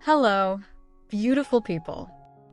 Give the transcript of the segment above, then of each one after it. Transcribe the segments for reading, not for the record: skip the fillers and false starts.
Hello, beautiful people.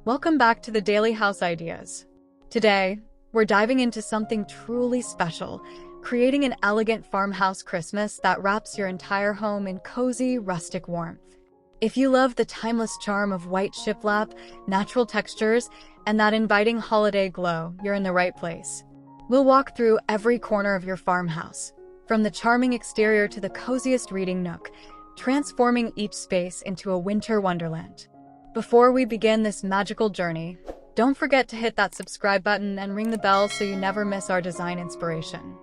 Welcome back to the Daily House Ideas. Today, we're diving into something truly special, creating an elegant farmhouse Christmas that wraps your entire home in cozy, rustic warmth. If you love the timeless charm of white shiplap, natural textures, and that inviting holiday glow, you're in the right place. We'll walk through every corner of your farmhouse, from the charming exterior to the coziest reading nook, transforming each space into a winter wonderland. Before we begin this magical journey, don't forget to hit that subscribe button and ring the bell so you never miss our design inspiration.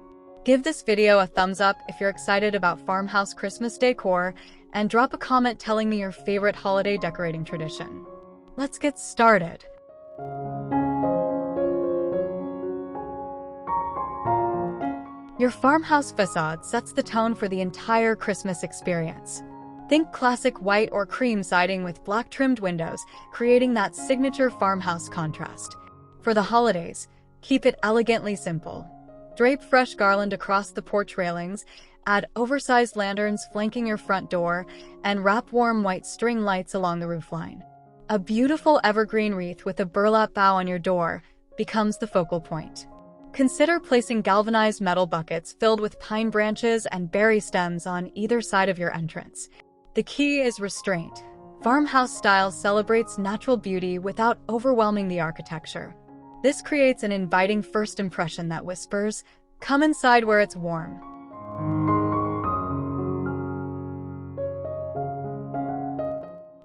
Give this video a thumbs up if you're excited about farmhouse Christmas decor, and drop a comment telling me your favorite holiday decorating tradition. Let's get started. Your farmhouse facade sets the tone for the entire Christmas experience. Think classic white or cream siding with black trimmed windows, creating that signature farmhouse contrast. For the holidays, keep it elegantly simple. Drape fresh garland across the porch railings, add oversized lanterns flanking your front door, and wrap warm white string lights along the roofline. A beautiful evergreen wreath with a burlap bough on your door becomes the focal point. Consider placing galvanized metal buckets filled with pine branches and berry stems on either side of your entrance. The key is restraint. Farmhouse style celebrates natural beauty without overwhelming the architecture. This creates an inviting first impression that whispers, "Come inside where it's warm."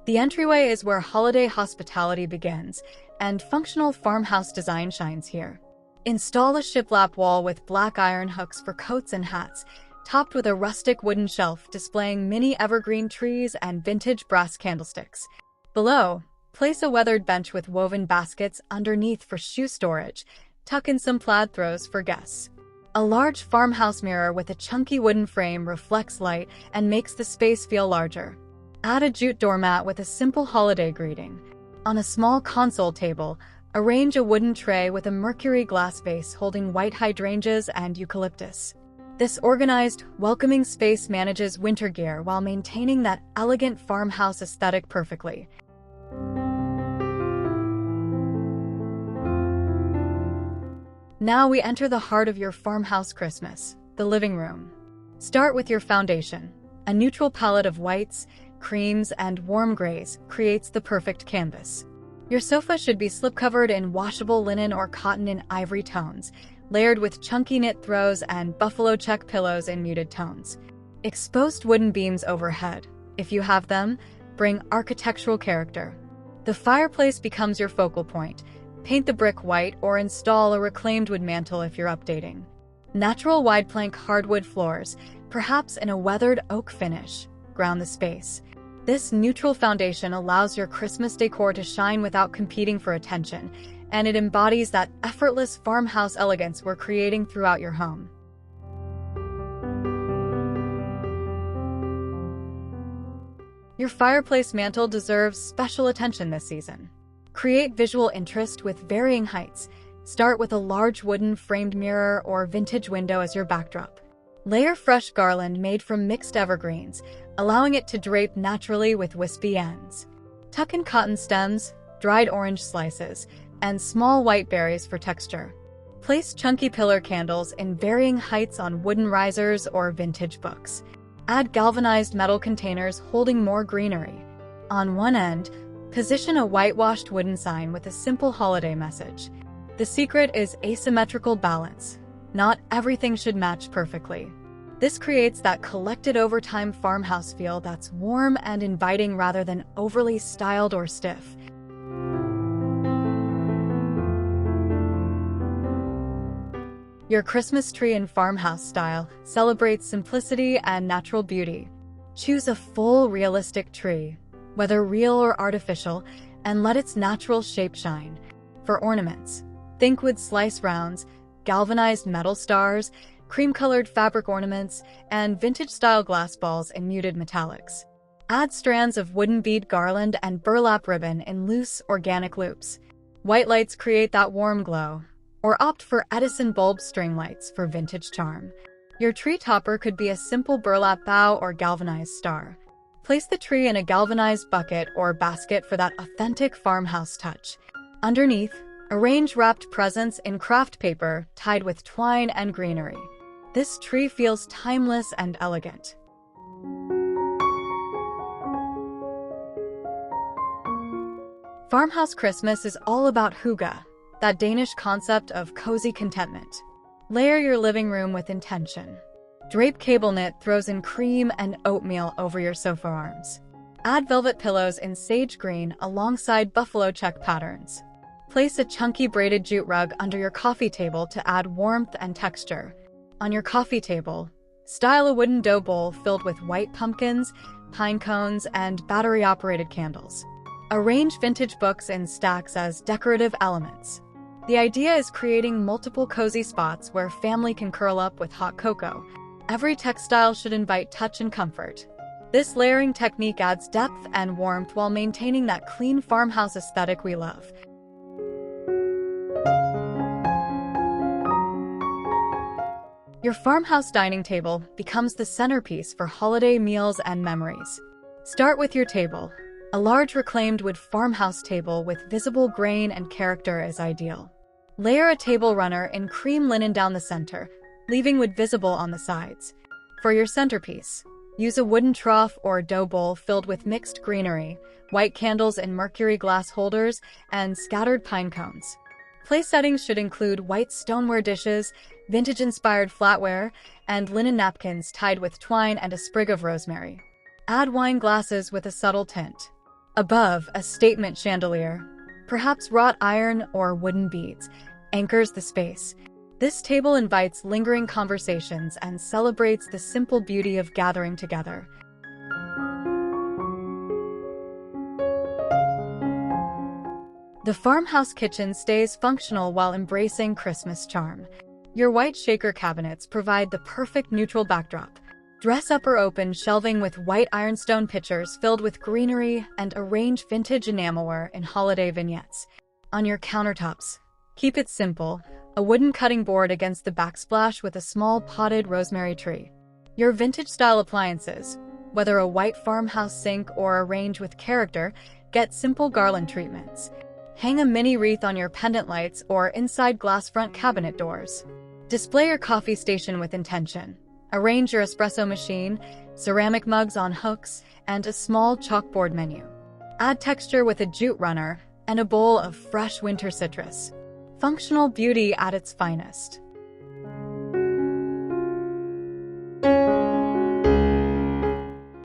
The entryway is where holiday hospitality begins, and functional farmhouse design shines here. Install a shiplap wall with black iron hooks for coats and hats, topped with a rustic wooden shelf displaying mini evergreen trees and vintage brass candlesticks. Below, place a weathered bench with woven baskets underneath for shoe storage. Tuck in some plaid throws for guests. A large farmhouse mirror with a chunky wooden frame reflects light and makes the space feel larger. Add a jute doormat with a simple holiday greeting. On a small console table, arrange a wooden tray with a mercury glass vase holding white hydrangeas and eucalyptus. This organized, welcoming space manages winter gear while maintaining that elegant farmhouse aesthetic perfectly. Now we enter the heart of your farmhouse Christmas, the living room. Start with your foundation. A neutral palette of whites, creams, and warm grays creates the perfect canvas. Your sofa should be slip-covered in washable linen or cotton in ivory tones, layered with chunky knit throws and buffalo check pillows in muted tones. Exposed wooden beams overhead, if you have them, bring architectural character. The fireplace becomes your focal point. Paint the brick white or install a reclaimed wood mantel if you're updating. Natural wide plank hardwood floors, perhaps in a weathered oak finish, ground the space. This neutral foundation allows your Christmas decor to shine without competing for attention, and it embodies that effortless farmhouse elegance we're creating throughout your home. Your fireplace mantel deserves special attention this season. Create visual interest with varying heights. Start with a large wooden framed mirror or vintage window as your backdrop. Layer fresh garland made from mixed evergreens, allowing it to drape naturally with wispy ends. Tuck in cotton stems, dried orange slices, and small white berries for texture. Place chunky pillar candles in varying heights on wooden risers or vintage books. Add galvanized metal containers holding more greenery. On one end, position a whitewashed wooden sign with a simple holiday message. The secret is asymmetrical balance. Not everything should match perfectly. This creates that collected over time farmhouse feel that's warm and inviting rather than overly styled or stiff. Your Christmas tree in farmhouse style celebrates simplicity and natural beauty. Choose a full, realistic tree, whether real or artificial, and let its natural shape shine. For ornaments, think wood slice rounds, galvanized metal stars, cream-colored fabric ornaments, and vintage-style glass balls in muted metallics. Add strands of wooden bead garland and burlap ribbon in loose, organic loops. White lights create that warm glow, or opt for Edison bulb string lights for vintage charm. Your tree topper could be a simple burlap bough or galvanized star. Place the tree in a galvanized bucket or basket for that authentic farmhouse touch. Underneath, arrange wrapped presents in craft paper tied with twine and greenery. This tree feels timeless and elegant. Farmhouse Christmas is all about hygge, that Danish concept of cozy contentment. Layer your living room with intention. Drape cable knit throws in cream and oatmeal over your sofa arms. Add velvet pillows in sage green alongside buffalo check patterns. Place a chunky braided jute rug under your coffee table to add warmth and texture. On your coffee table, style a wooden dough bowl filled with white pumpkins, pine cones, and battery-operated candles. Arrange vintage books in stacks as decorative elements. The idea is creating multiple cozy spots where family can curl up with hot cocoa. Every textile should invite touch and comfort. This layering technique adds depth and warmth while maintaining that clean farmhouse aesthetic we love. Your farmhouse dining table becomes the centerpiece for holiday meals and memories. Start with your table. A large reclaimed wood farmhouse table with visible grain and character is ideal. Layer a table runner in cream linen down the center, leaving wood visible on the sides. For your centerpiece, use a wooden trough or dough bowl filled with mixed greenery, white candles in mercury glass holders, and scattered pine cones. Place settings should include white stoneware dishes, vintage-inspired flatware, and linen napkins tied with twine and a sprig of rosemary. Add wine glasses with a subtle tint. Above, a statement chandelier, perhaps wrought iron or wooden beads, anchors the space. This table invites lingering conversations and celebrates the simple beauty of gathering together. The farmhouse kitchen stays functional while embracing Christmas charm. Your white shaker cabinets provide the perfect neutral backdrop. Dress up or open shelving with white ironstone pitchers filled with greenery and arrange vintage enamelware in holiday vignettes. On your countertops, keep it simple, a wooden cutting board against the backsplash with a small potted rosemary tree. Your vintage-style appliances, whether a white farmhouse sink or a range with character, get simple garland treatments. Hang a mini wreath on your pendant lights or inside glass front cabinet doors. Display your coffee station with intention. Arrange your espresso machine, ceramic mugs on hooks, and a small chalkboard menu. Add texture with a jute runner and a bowl of fresh winter citrus. Functional beauty at its finest.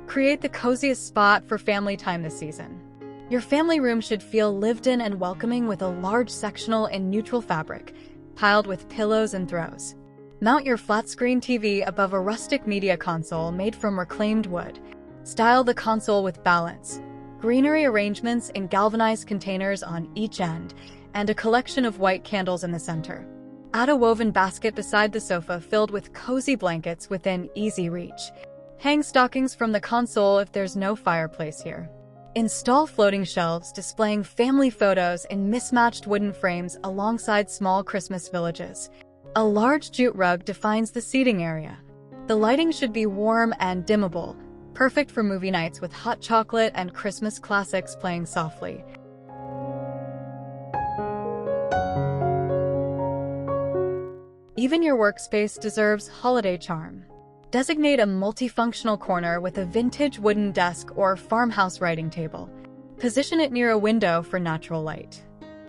Create the coziest spot for family time this season. Your family room should feel lived in and welcoming with a large sectional in neutral fabric, piled with pillows and throws. Mount your flat-screen TV above a rustic media console made from reclaimed wood. Style the console with balance. Greenery arrangements in galvanized containers on each end, and a collection of white candles in the center. Add a woven basket beside the sofa filled with cozy blankets within easy reach. Hang stockings from the console if there's no fireplace here. Install floating shelves displaying family photos in mismatched wooden frames alongside small Christmas villages. A large jute rug defines the seating area. The lighting should be warm and dimmable, perfect for movie nights with hot chocolate and Christmas classics playing softly. Even your workspace deserves holiday charm. Designate a multifunctional corner with a vintage wooden desk or farmhouse writing table. Position it near a window for natural light.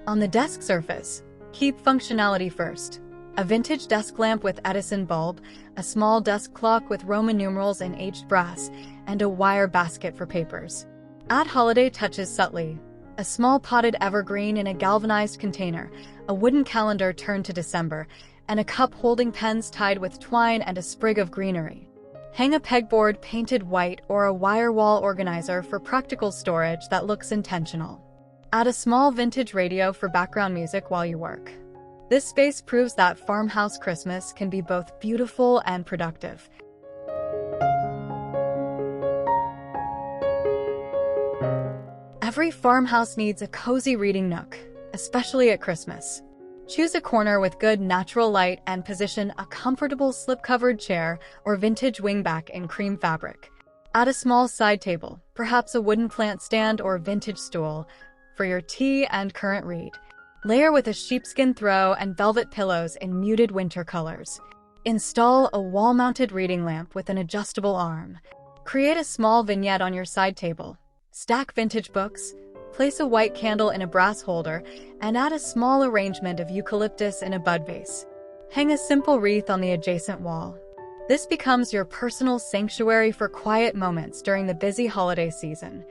On the desk surface, keep functionality first. A vintage desk lamp with Edison bulb, a small desk clock with Roman numerals in aged brass, and a wire basket for papers. Add holiday touches subtly. A small potted evergreen in a galvanized container, a wooden calendar turned to December, and a cup holding pens tied with twine and a sprig of greenery. Hang a pegboard painted white or a wire wall organizer for practical storage that looks intentional. Add a small vintage radio for background music while you work. This space proves that farmhouse Christmas can be both beautiful and productive. Every farmhouse needs a cozy reading nook, especially at Christmas. Choose a corner with good natural light and position a comfortable slip-covered chair or vintage wingback in cream fabric. Add a small side table, perhaps a wooden plant stand or vintage stool, for your tea and current read. Layer with a sheepskin throw and velvet pillows in muted winter colors. Install a wall-mounted reading lamp with an adjustable arm. Create a small vignette on your side table. Stack vintage books. Place a white candle in a brass holder and add a small arrangement of eucalyptus in a bud vase. Hang a simple wreath on the adjacent wall. This becomes your personal sanctuary for quiet moments during the busy holiday season.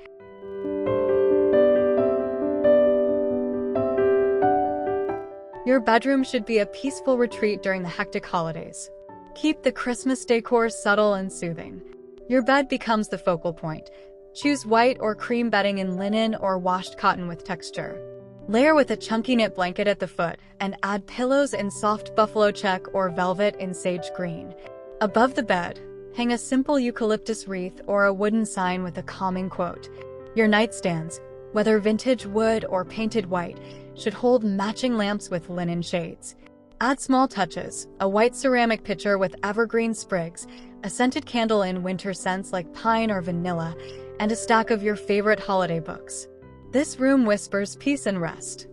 Your bedroom should be a peaceful retreat during the hectic holidays. Keep the Christmas decor subtle and soothing. Your bed becomes the focal point. Choose white or cream bedding in linen or washed cotton with texture. Layer with a chunky knit blanket at the foot and add pillows in soft buffalo check or velvet in sage green. Above the bed, hang a simple eucalyptus wreath or a wooden sign with a calming quote. Your nightstands, whether vintage wood or painted white, should hold matching lamps with linen shades. Add small touches, a white ceramic pitcher with evergreen sprigs, a scented candle in winter scents like pine or vanilla, and a stack of your favorite holiday books. This room whispers peace and rest.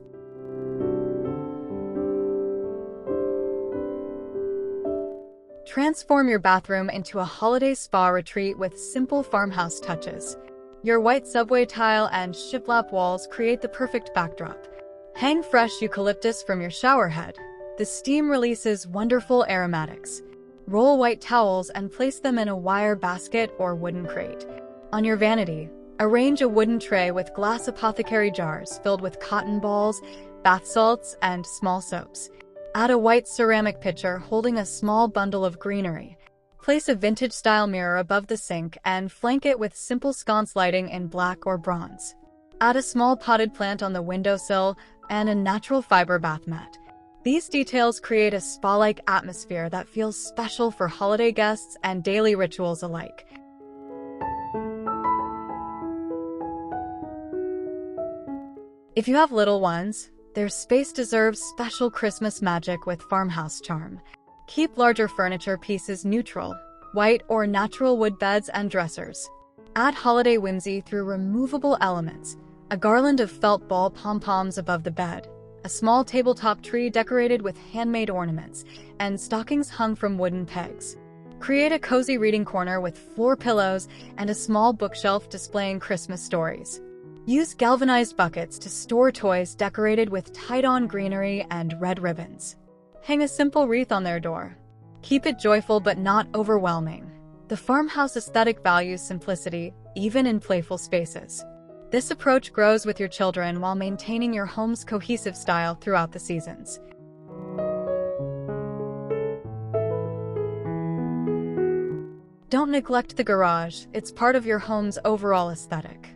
Transform your bathroom into a holiday spa retreat with simple farmhouse touches. Your white subway tile and shiplap walls create the perfect backdrop. Hang fresh eucalyptus from your shower head. The steam releases wonderful aromatics. Roll white towels and place them in a wire basket or wooden crate. On your vanity, arrange a wooden tray with glass apothecary jars filled with cotton balls, bath salts, and small soaps. Add a white ceramic pitcher holding a small bundle of greenery. Place a vintage-style mirror above the sink and flank it with simple sconce lighting in black or bronze. Add a small potted plant on the windowsill and a natural fiber bath mat. These details create a spa-like atmosphere that feels special for holiday guests and daily rituals alike. If you have little ones, their space deserves special Christmas magic with farmhouse charm. Keep larger furniture pieces neutral, white or natural wood beds and dressers. Add holiday whimsy through removable elements, a garland of felt ball pom-poms above the bed, a small tabletop tree decorated with handmade ornaments, and stockings hung from wooden pegs. Create a cozy reading corner with floor pillows and a small bookshelf displaying Christmas stories. Use galvanized buckets to store toys decorated with tied-on greenery and red ribbons. Hang a simple wreath on their door. Keep it joyful but not overwhelming. The farmhouse aesthetic values simplicity, even in playful spaces. This approach grows with your children while maintaining your home's cohesive style throughout the seasons. Don't neglect the garage, it's part of your home's overall aesthetic.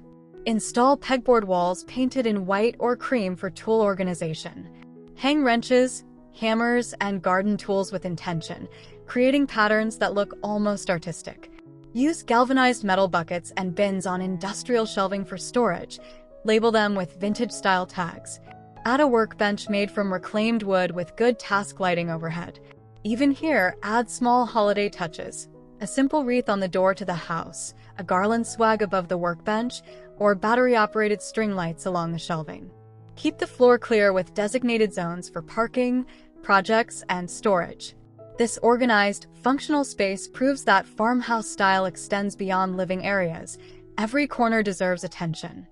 Install pegboard walls painted in white or cream for tool organization. Hang wrenches, hammers, and garden tools with intention, creating patterns that look almost artistic. Use galvanized metal buckets and bins on industrial shelving for storage. Label them with vintage-style tags. Add a workbench made from reclaimed wood with good task lighting overhead. Even here, add small holiday touches. A simple wreath on the door to the house, a garland swag above the workbench, or battery-operated string lights along the shelving. Keep the floor clear with designated zones for parking, projects, and storage. This organized, functional space proves that farmhouse style extends beyond living areas. Every corner deserves attention.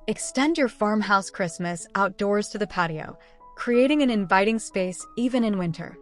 Extend your farmhouse Christmas outdoors to the patio, creating an inviting space even in winter.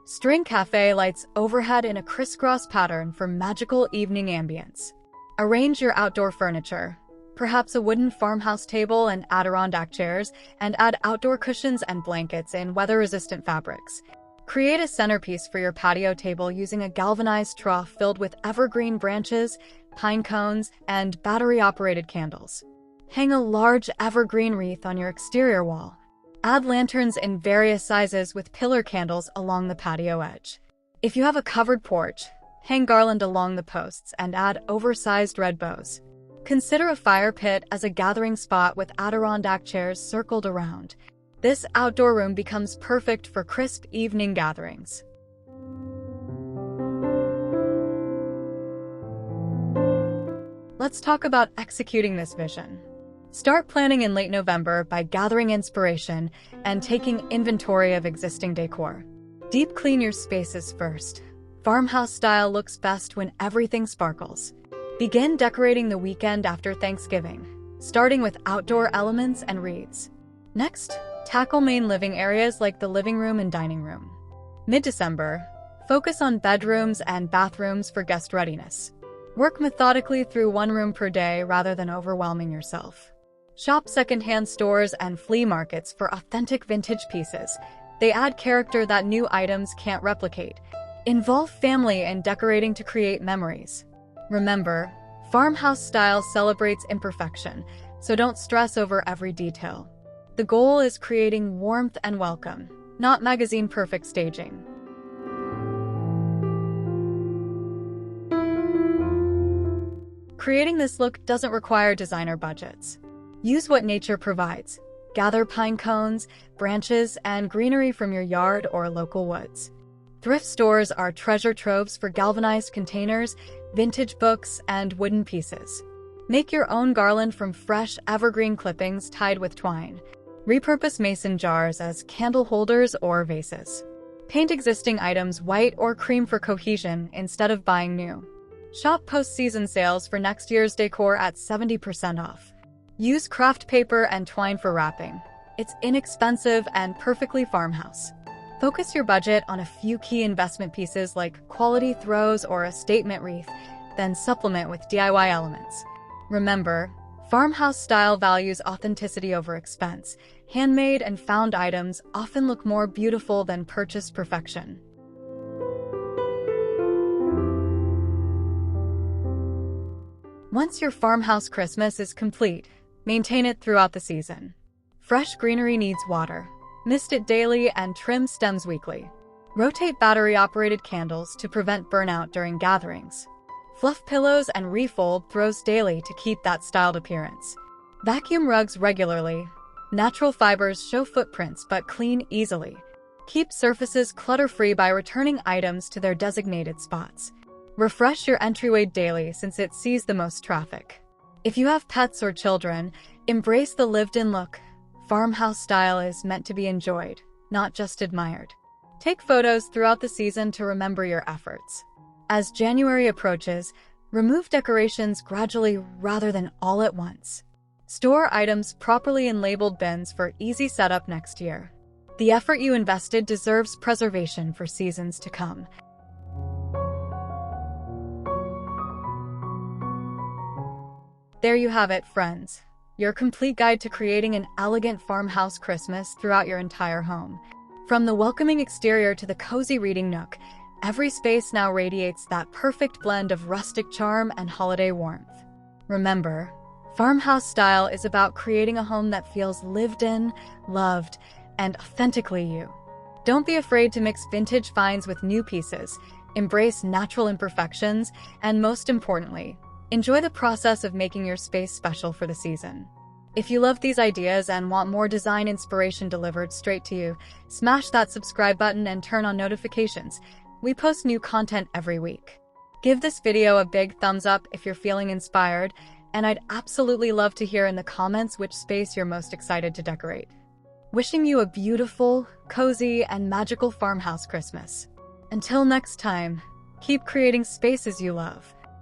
String cafe lights overhead in a crisscross pattern for magical evening ambience. Arrange your outdoor furniture, perhaps a wooden farmhouse table and Adirondack chairs, and add outdoor cushions and blankets in weather-resistant fabrics. Create a centerpiece for your patio table using a galvanized trough filled with evergreen branches, pine cones, and battery-operated candles. Hang a large evergreen wreath on your exterior wall. Add lanterns in various sizes with pillar candles along the patio edge. If you have a covered porch, hang garland along the posts and add oversized red bows. Consider a fire pit as a gathering spot with Adirondack chairs circled around. This outdoor room becomes perfect for crisp evening gatherings. let's talk about executing this vision. Start planning in late November by gathering inspiration and taking inventory of existing decor. Deep clean your spaces first. Farmhouse style looks best when everything sparkles. Begin decorating the weekend after Thanksgiving, starting with outdoor elements and wreaths. Next, tackle main living areas like the living room and dining room. Mid-December, focus on bedrooms and bathrooms for guest readiness. Work methodically through one room per day rather than overwhelming yourself. Shop secondhand stores and flea markets for authentic vintage pieces. They add character that new items can't replicate. Involve family in decorating to create memories. Remember, farmhouse style celebrates imperfection, so don't stress over every detail. The goal is creating warmth and welcome, not magazine-perfect staging. Creating this look doesn't require designer budgets. Use what nature provides. Gather pine cones, branches, and greenery from your yard or local woods. Thrift stores are treasure troves for galvanized containers, vintage books, and wooden pieces. Make your own garland from fresh, evergreen clippings tied with twine. Repurpose mason jars as candle holders or vases. Paint existing items white or cream for cohesion instead of buying new. Shop post-season sales for next year's decor at 70% off. Use craft paper and twine for wrapping. It's inexpensive and perfectly farmhouse. Focus your budget on a few key investment pieces like quality throws or a statement wreath, then supplement with DIY elements. Remember, farmhouse style values authenticity over expense. Handmade and found items often look more beautiful than purchased perfection. Once your farmhouse Christmas is complete, maintain it throughout the season. Fresh greenery needs water. Mist it daily and trim stems weekly. Rotate battery-operated candles to prevent burnout during gatherings. Fluff pillows and refold throws daily to keep that styled appearance. Vacuum rugs regularly. Natural fibers show footprints but clean easily. Keep surfaces clutter-free by returning items to their designated spots. Refresh your entryway daily since it sees the most traffic. If you have pets or children, embrace the lived-in look. Farmhouse style is meant to be enjoyed, not just admired. Take photos throughout the season to remember your efforts. As January approaches, remove decorations gradually rather than all at once. Store items properly in labeled bins for easy setup next year. The effort you invested deserves preservation for seasons to come. There you have it, friends. Your complete guide to creating an elegant farmhouse Christmas throughout your entire home. From the welcoming exterior to the cozy reading nook, every space now radiates that perfect blend of rustic charm and holiday warmth. Remember, farmhouse style is about creating a home that feels lived in, loved, and authentically you. Don't be afraid to mix vintage finds with new pieces, embrace natural imperfections, and most importantly, enjoy the process of making your space special for the season. If you love these ideas and want more design inspiration delivered straight to you, smash that subscribe button and turn on notifications. We post new content every week. Give this video a big thumbs up if you're feeling inspired, and I'd absolutely love to hear in the comments which space you're most excited to decorate. Wishing you a beautiful, cozy, and magical farmhouse Christmas. Until next time, keep creating spaces you love.